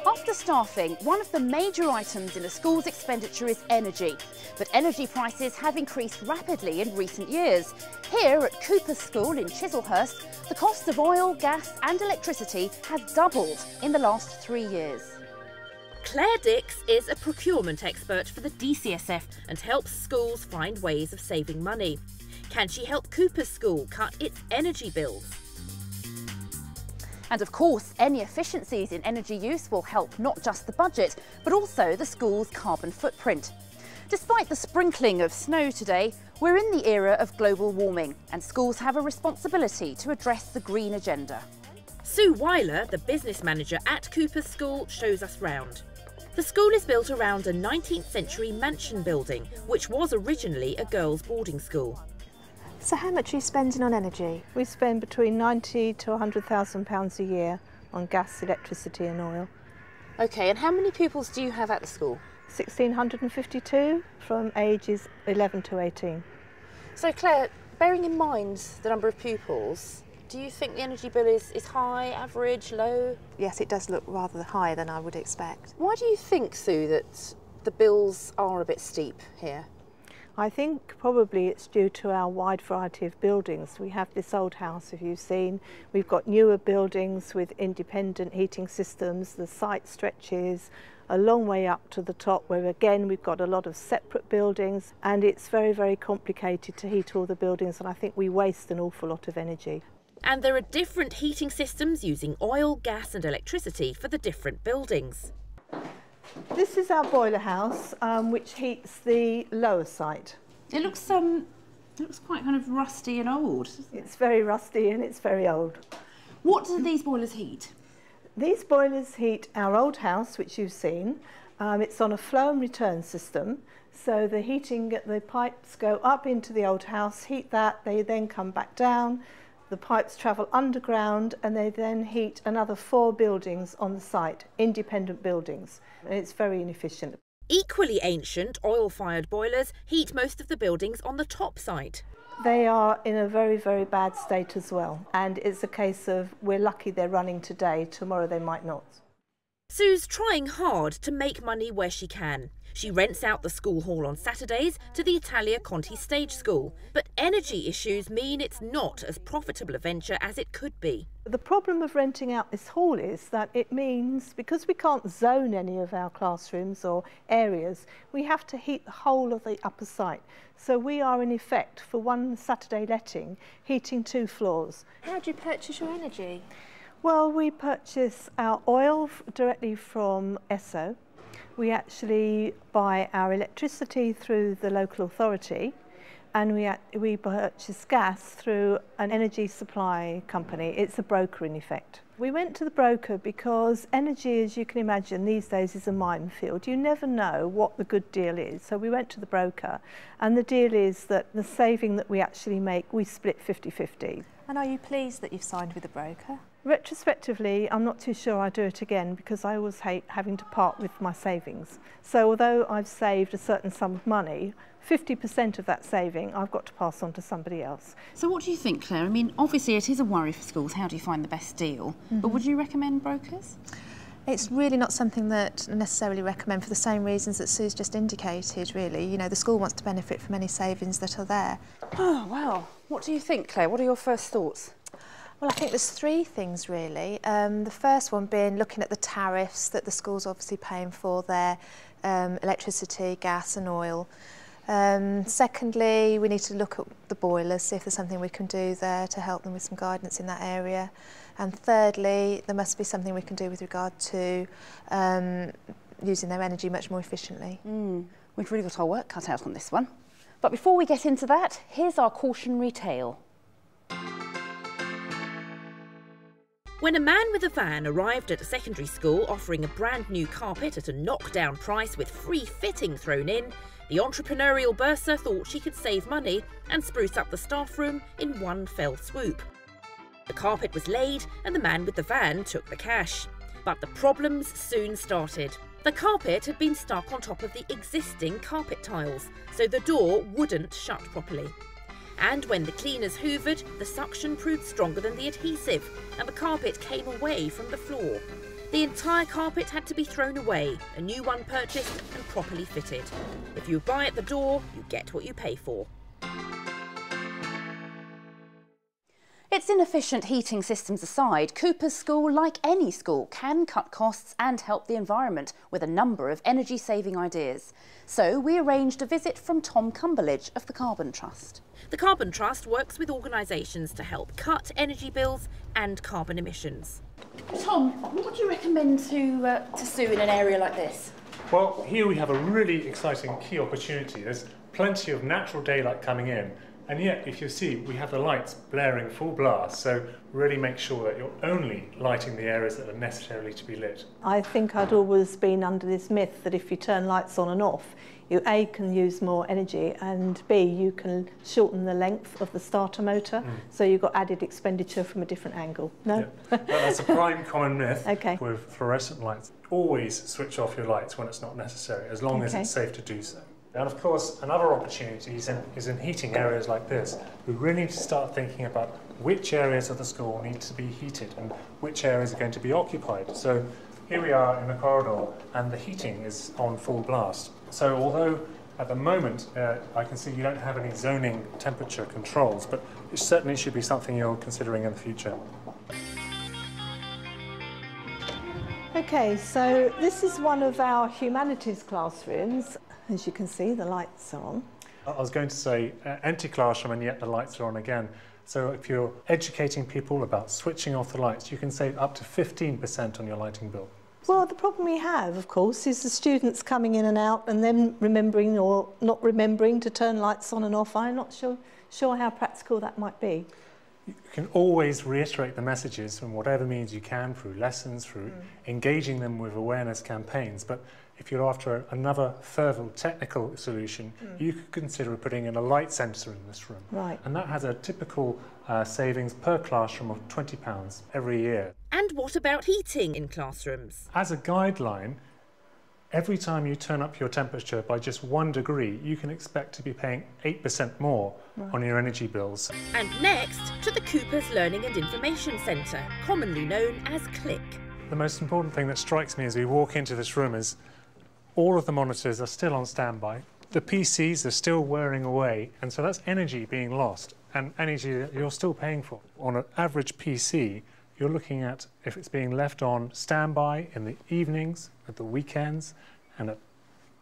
After staffing, one of the major items in a school's expenditure is energy. But energy prices have increased rapidly in recent years. Here at Cooper's School in Chislehurst, the cost of oil, gas and electricity have doubled in the last 3 years. Claire Dix is a procurement expert for the DCSF and helps schools find ways of saving money. Can she help Cooper's School cut its energy bills? And of course, any efficiencies in energy use will help not just the budget, but also the school's carbon footprint. Despite the sprinkling of snow today, we're in the era of global warming, and schools have a responsibility to address the green agenda. Sue Weiler, the business manager at Cooper's School, shows us round. The school is built around a 19th century mansion building, which was originally a girls' boarding school. So how much are you spending on energy? We spend between £90,000 to £100,000 a year on gas, electricity and oil. OK, and how many pupils do you have at the school? 1,652 from ages 11 to 18. So Claire, bearing in mind the number of pupils, do you think the energy bill is high, average, low? Yes, it does look rather higher than I would expect. Why do you think, Sue, that the bills are a bit steep here? I think probably it's due to our wide variety of buildings. We have this old house, if you've seen. We've got newer buildings with independent heating systems. The site stretches a long way up to the top, where again we've got a lot of separate buildings, and it's very, very complicated to heat all the buildings, and I think we waste an awful lot of energy. And there are different heating systems using oil, gas and electricity for the different buildings. This is our boiler house, which heats the lower site. It looks quite kind of rusty and old. It's very rusty and it's very old. What do these boilers heat? These boilers heat our old house, which you've seen. It's on a flow and return system. So the pipes go up into the old house, heat that, they then come back down. The pipes travel underground and they then heat another 4 buildings on the site, independent buildings. And it's very inefficient. Equally ancient oil-fired boilers heat most of the buildings on the top site. They are in a very, very bad state as well. And it's a case of we're lucky they're running today, tomorrow they might not. Sue's trying hard to make money where she can. She rents out the school hall on Saturdays to the Italia Conti Stage School, but energy issues mean it's not as profitable a venture as it could be. The problem of renting out this hall is that it means, because we can't zone any of our classrooms or areas, we have to heat the whole of the upper site. So we are in effect, for one Saturday letting, heating 2 floors. How do you purchase your energy? Well, we purchase our oil directly from Esso. We actually buy our electricity through the local authority, and we purchase gas through an energy supply company. It's a broker in effect. We went to the broker because energy, as you can imagine, these days is a minefield. You never know what the good deal is. So we went to the broker, and the deal is that the saving that we actually make, we split 50-50. And are you pleased that you've signed with a broker? Retrospectively, I'm not too sure I'd do it again, because I always hate having to part with my savings. So although I've saved a certain sum of money, 50% of that saving I've got to pass on to somebody else. So what do you think, Claire? I mean, obviously it is a worry for schools. How do you find the best deal? But would you recommend brokers? It's really not something that I necessarily recommend, for the same reasons that Sue's just indicated, really. You know, the school wants to benefit from any savings that are there. Oh, wow. What do you think, Claire? What are your first thoughts? Well, I think there's 3 things, really. The first one being looking at the tariffs that the school's obviously paying for their electricity, gas and oil. Secondly, we need to look at the boilers, see if there's something we can do there to help them with some guidance in that area. And thirdly, there must be something we can do with regard to using their energy much more efficiently. We've really got our work cut out on this one. But before we get into that, here's our cautionary tale. When a man with a van arrived at a secondary school offering a brand new carpet at a knockdown price with free fitting thrown in, the entrepreneurial bursar thought she could save money and spruce up the staff room in one fell swoop. The carpet was laid and the man with the van took the cash. But the problems soon started. The carpet had been stuck on top of the existing carpet tiles, so the door wouldn't shut properly. And when the cleaners hoovered, the suction proved stronger than the adhesive, and the carpet came away from the floor. The entire carpet had to be thrown away, a new one purchased and properly fitted. If you buy at the door, you get what you pay for. Its inefficient heating systems aside, Cooper's School, like any school, can cut costs and help the environment with a number of energy-saving ideas. So we arranged a visit from Tom Cumberledge of the Carbon Trust. The Carbon Trust works with organisations to help cut energy bills and carbon emissions. Tom, what do you recommend to Sue in an area like this? Well, here we have a really exciting key opportunity. There's plenty of natural daylight coming in, and yet, if you see, we have the lights blaring full blast, so really make sure that you're only lighting the areas that are necessarily to be lit. I think I'd always been under this myth that if you turn lights on and off, you A, can use more energy, and B, you can shorten the length of the starter motor, so you've got added expenditure from a different angle. No? Yeah. Well, that's a prime common myth Okay. with fluorescent lights. Always switch off your lights when it's not necessary, as long as it's safe to do so. And of course, another opportunity is in heating areas like this. We really need to start thinking about which areas of the school need to be heated and which areas are going to be occupied. So here we are in the corridor and the heating is on full blast. So although at the moment I can see you don't have any zoning temperature controls, but it certainly should be something you're considering in the future. Okay, so this is one of our humanities classrooms. As you can see, the lights are on. I was going to say empty classroom, and yet the lights are on again. So if you're educating people about switching off the lights, you can save up to 15% on your lighting bill. Well, the problem we have, of course, is the students coming in and out and then remembering or not remembering to turn lights on and off. I'm not sure how practical that might be. You can always reiterate the messages in whatever means you can, through lessons, through engaging them with awareness campaigns. But if you're after another further technical solution, you could consider putting in a light sensor in this room. Right. And that has a typical savings per classroom of £20 every year. And what about heating in classrooms? As a guideline, every time you turn up your temperature by just 1 degree, you can expect to be paying 8% more on your energy bills. And next to the Cooper's Learning and Information Centre, commonly known as CLIC. The most important thing that strikes me as we walk into this room is all of the monitors are still on standby. The PCs are still wearing away, and so that's energy being lost, and energy that you're still paying for. On an average PC, you're looking at, if it's being left on standby in the evenings, at the weekends, and at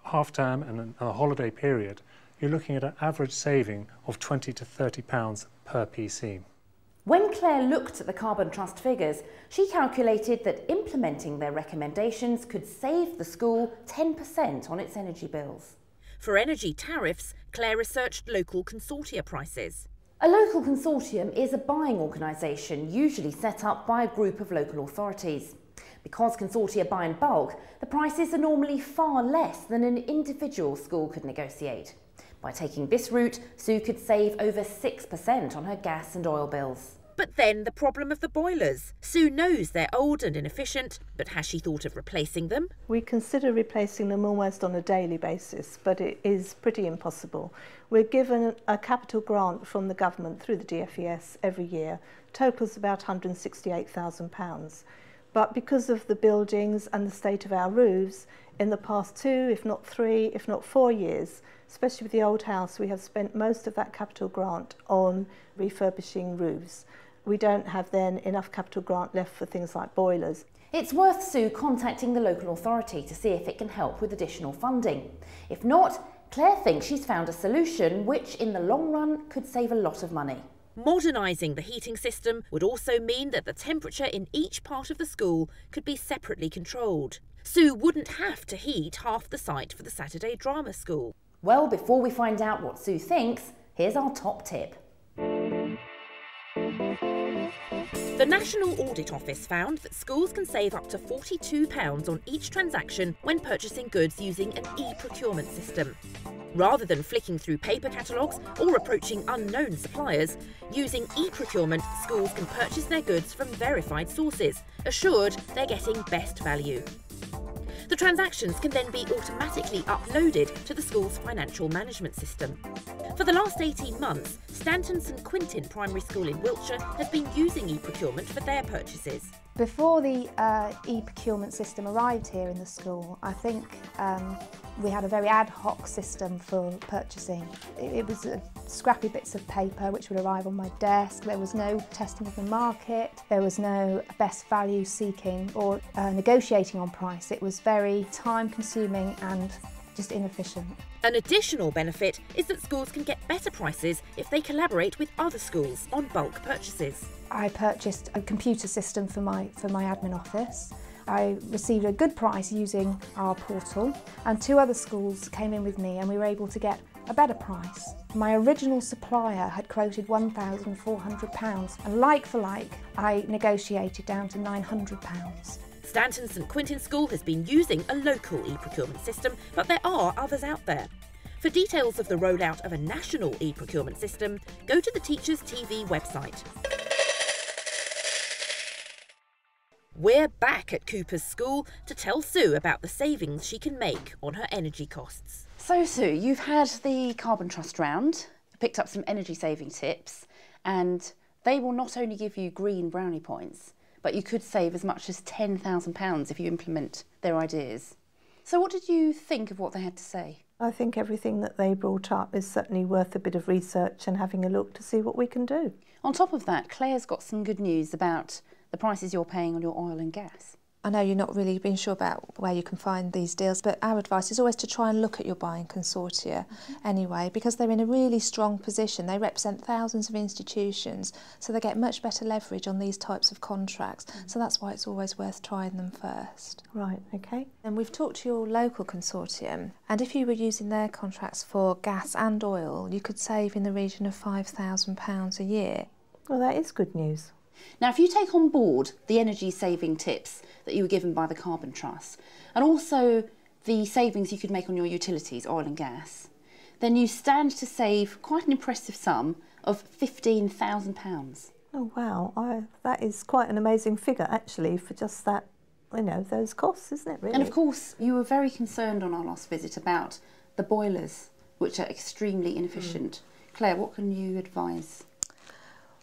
half-term and a holiday period, you're looking at an average saving of £20 to £30 per PC. When Claire looked at the Carbon Trust figures, she calculated that implementing their recommendations could save the school 10% on its energy bills. For energy tariffs, Claire researched local consortia prices. A local consortium is a buying organisation usually set up by a group of local authorities. Because consortia buy in bulk, the prices are normally far less than an individual school could negotiate. By taking this route, Sue could save over 6% on her gas and oil bills. But then the problem of the boilers. Sue knows they're old and inefficient, but has she thought of replacing them? We consider replacing them almost on a daily basis, but it is pretty impossible. We're given a capital grant from the government through the DFES every year, totals about £168,000. But because of the buildings and the state of our roofs, in the past 2, if not 3, if not 4 years, especially with the old house, we have spent most of that capital grant on refurbishing roofs. We don't have then enough capital grant left for things like boilers. It's worth Sue contacting the local authority to see if it can help with additional funding. If not, Claire thinks she's found a solution which, in the long run, could save a lot of money. Modernising the heating system would also mean that the temperature in each part of the school could be separately controlled. Sue wouldn't have to heat half the site for the Saturday Drama School. Well, before we find out what Sue thinks, here's our top tip. The National Audit Office found that schools can save up to £42 on each transaction when purchasing goods using an e-procurement system. Rather than flicking through paper catalogues or approaching unknown suppliers, using e-procurement, schools can purchase their goods from verified sources, assured they're getting best value. The transactions can then be automatically uploaded to the school's financial management system. For the last 18 months, Stanton St Quintin Primary School in Wiltshire has been using e-procurement for their purchases. Before the e-procurement system arrived here in the school, I think we had a very ad hoc system for purchasing. It was scrappy bits of paper which would arrive on my desk. There was no testing of the market, there was no best value seeking or negotiating on price. It was very time consuming and just inefficient. An additional benefit is that schools can get better prices if they collaborate with other schools on bulk purchases. I purchased a computer system for my admin office. I received a good price using our portal, and 2 other schools came in with me and we were able to get a better price. My original supplier had quoted £1,400 and like for like I negotiated down to £900. Stanton St Quintin School has been using a local e-procurement system, but there are others out there. For details of the rollout of a national e-procurement system, go to the Teachers TV website. We're back at Cooper's School to tell Sue about the savings she can make on her energy costs. So Sue, you've had the Carbon Trust round, picked up some energy saving tips, and they will not only give you green brownie points, but you could save as much as £10,000 if you implement their ideas. So what did you think of what they had to say? I think everything that they brought up is certainly worth a bit of research and having a look to see what we can do. On top of that, Claire's got some good news about the prices you're paying on your oil and gas. I know you're not really being sure about where you can find these deals, but our advice is always to try and look at your buying consortia anyway, because they're in a really strong position. They represent thousands of institutions, so they get much better leverage on these types of contracts. So that's why it's always worth trying them first. Right, okay. And we've talked to your local consortium, and if you were using their contracts for gas and oil, you could save in the region of £5,000 a year. Well, that is good news. Now, if you take on board the energy saving tips that you were given by the Carbon Trust, and also the savings you could make on your utilities, oil and gas, then you stand to save quite an impressive sum of £15,000. Oh wow, that is quite an amazing figure actually for just that, you know, those costs, isn't it really? And of course, you were very concerned on our last visit about the boilers, which are extremely inefficient. Claire, what can you advise?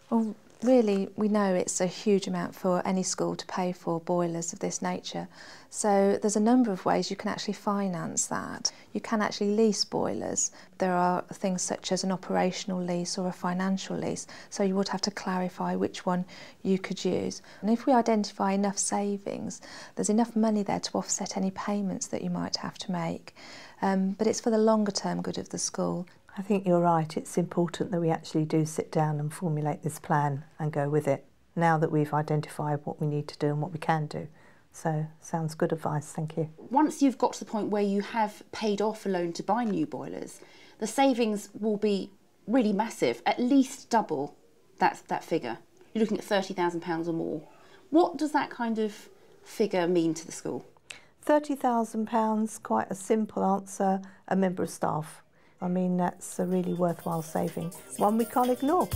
Well, really, we know it's a huge amount for any school to pay for boilers of this nature. So there's a number of ways you can actually finance that. You can actually lease boilers. There are things such as an operational lease or a financial lease. So you would have to clarify which one you could use. And if we identify enough savings, there's enough money there to offset any payments that you might have to make. But it's for the longer term good of the school. I think you're right. It's important that we actually do sit down and formulate this plan and go with it, now that we've identified what we need to do and what we can do. So, sounds good advice, thank you. Once you've got to the point where you have paid off a loan to buy new boilers, the savings will be really massive, at least double that figure. You're looking at £30,000 or more. What does that kind of figure mean to the school? £30,000, quite a simple answer, a member of staff. I mean, that's a really worthwhile saving, one we can't ignore.